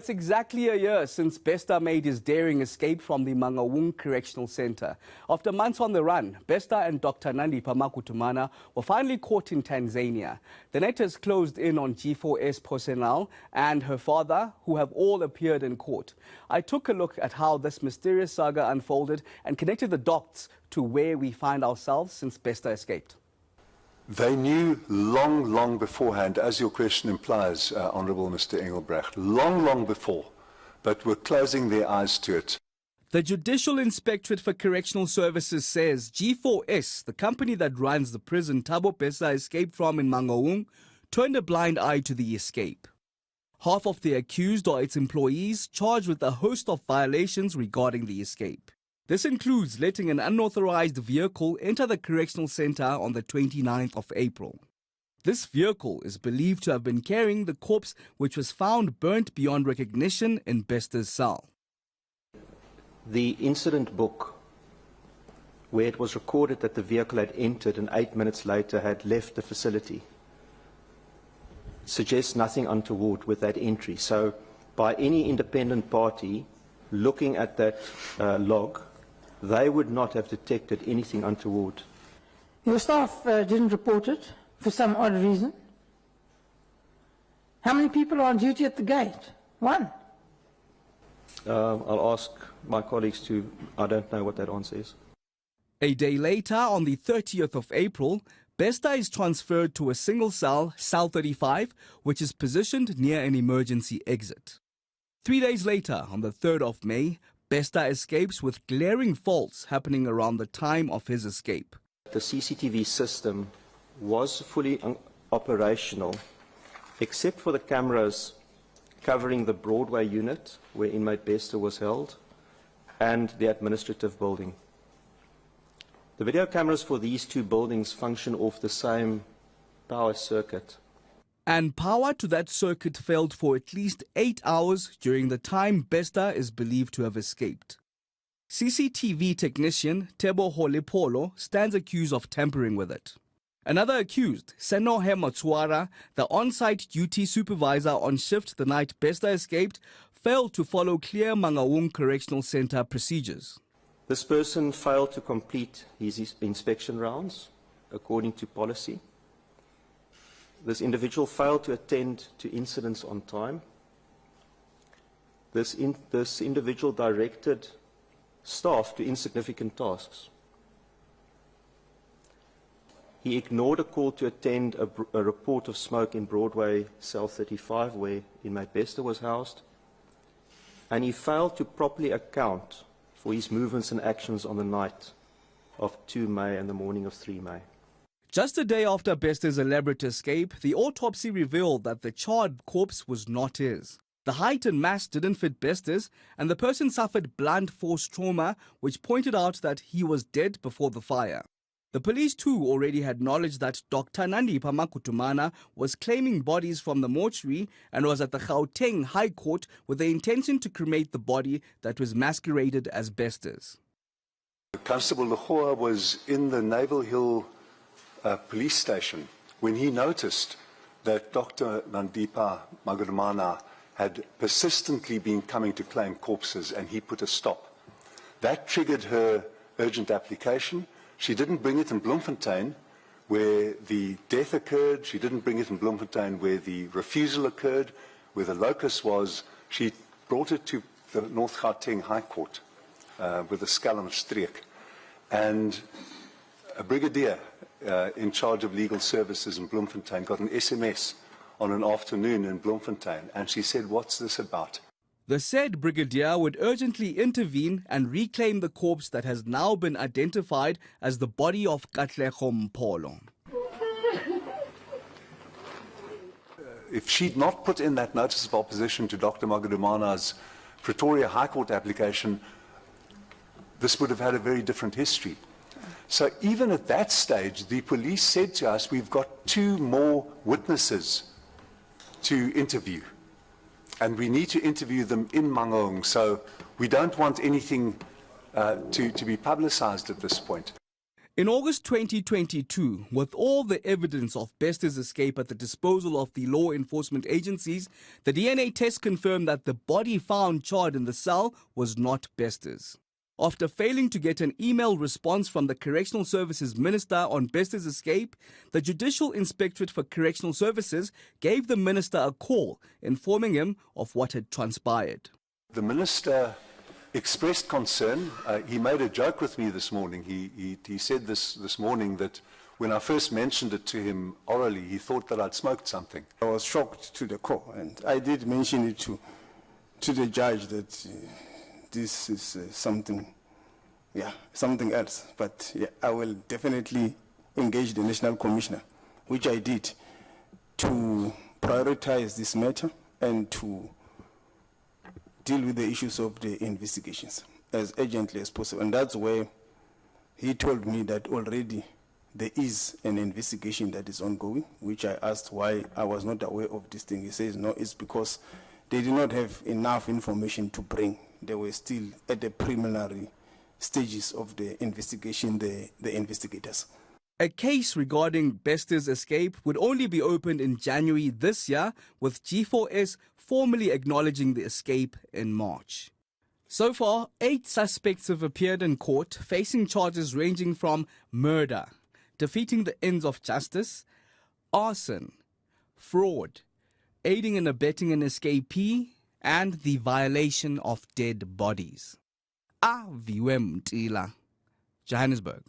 It's exactly a year since Bester made his daring escape from the Mangaung Correctional Center. After months on the run, Bester and Dr. Nandipha Magudumana were finally caught in Tanzania. The net has closed in on G4S personnel and her father, who have all appeared in court. I took a look at how this mysterious saga unfolded and connected the dots to where we find ourselves since Bester escaped. They knew long beforehand, as your question implies, Honourable Mr. Engelbrecht, long before, but were closing their eyes to it. The Judicial Inspectorate for Correctional Services says G4S, the company that runs the prison Thabo Bester escaped from in Mangaung, turned a blind eye to the escape. Half of the accused are its employees, charged with a host of violations regarding the escape. This includes letting an unauthorized vehicle enter the correctional center on the 29th of April. This vehicle is believed to have been carrying the corpse which was found burnt beyond recognition in Bester's cell. The incident book, where it was recorded that the vehicle had entered and 8 minutes later had left the facility, suggests nothing untoward with that entry. So by any independent party looking at that log, they would not have detected anything untoward. Your staff didn't report it for some odd reason. How many people are on duty at the gate? One. I'll ask my colleagues to, I don't know what that answer is. A day later, on the 30th of April, Bester is transferred to a single cell, cell 35, which is positioned near an emergency exit. 3 days later, on the 3rd of May, Bester escapes with glaring faults happening around the time of his escape. The CCTV system was fully operational, except for the cameras covering the Broadway unit, where inmate Bester was held, and the administrative building. The video cameras for these two buildings function off the same power circuit. And power to that circuit failed for at least 8 hours during the time Bester is believed to have escaped. CCTV technician Thabo Bester stands accused of tampering with it. Another accused, Senohe Matsuara, the on-site duty supervisor on shift the night Bester escaped, failed to follow clear Mangaung Correctional Center procedures. This person failed to complete his inspection rounds according to policy. This individual failed to attend to incidents on time. This individual directed staff to insignificant tasks. He ignored a call to attend a report of smoke in Broadway, cell 35, where inmate Bester was housed. And he failed to properly account for his movements and actions on the night of 2 May and the morning of 3 May. Just a day after Bester's elaborate escape, the autopsy revealed that the charred corpse was not his. The height and mass didn't fit Bester's, and the person suffered blunt force trauma, which pointed out that he was dead before the fire. The police too already had knowledge that Dr. Nandipha Magudumana was claiming bodies from the mortuary and was at the Gauteng High Court with the intention to cremate the body that was masqueraded as Bester's. Constable Legoa was in the Naval Hill police station when he noticed that Dr. Nandipha Magudumana had persistently been coming to claim corpses, and he put a stop. That triggered her urgent application. She didn't bring it in Bloemfontein where the death occurred. She didn't bring it in Bloemfontein where the refusal occurred, where the locus was. She brought it to the North Gauteng High Court with a Skelmstreek. And a brigadier in charge of legal services in Bloemfontein got an SMS on an afternoon in Bloemfontein, and she said, "What's this about?" The said brigadier would urgently intervene and reclaim the corpse that has now been identified as the body of Katlego Mpolo. If she'd not put in that notice of opposition to Dr. Magudumana's Pretoria High Court application, this would have had a very different history. So even at that stage, the police said to us, we've got 2 more witnesses to interview, and we need to interview them in Mangaung, so we don't want anything to be publicized at this point. In August 2022, with all the evidence of Bester's escape at the disposal of the law enforcement agencies, the DNA test confirmed that the body found charred in the cell was not Bester's. After failing to get an email response from the Correctional Services Minister on Bester's escape, the Judicial Inspectorate for Correctional Services gave the Minister a call, informing him of what had transpired. The Minister expressed concern. He made a joke with me this morning. He said this morning that when I first mentioned it to him orally, he thought that I'd smoked something. I was shocked to the core, and I did mention it to the judge that this is something else. But yeah, I will definitely engage the National Commissioner, which I did, to prioritize this matter and to deal with the issues of the investigations as urgently as possible. And that's where he told me that already there is an investigation that is ongoing, which I asked why I was not aware of this thing. He says, no, it's because they did not have enough information to bring. They were still at the preliminary stages of the investigation, the investigators. A case regarding Bester's escape would only be opened in January this year, with G4S formally acknowledging the escape in March. So far, 8 suspects have appeared in court, facing charges ranging from murder, defeating the ends of justice, arson, fraud, aiding and abetting an escapee, and the violation of dead bodies. Aviwe Mtila, Johannesburg.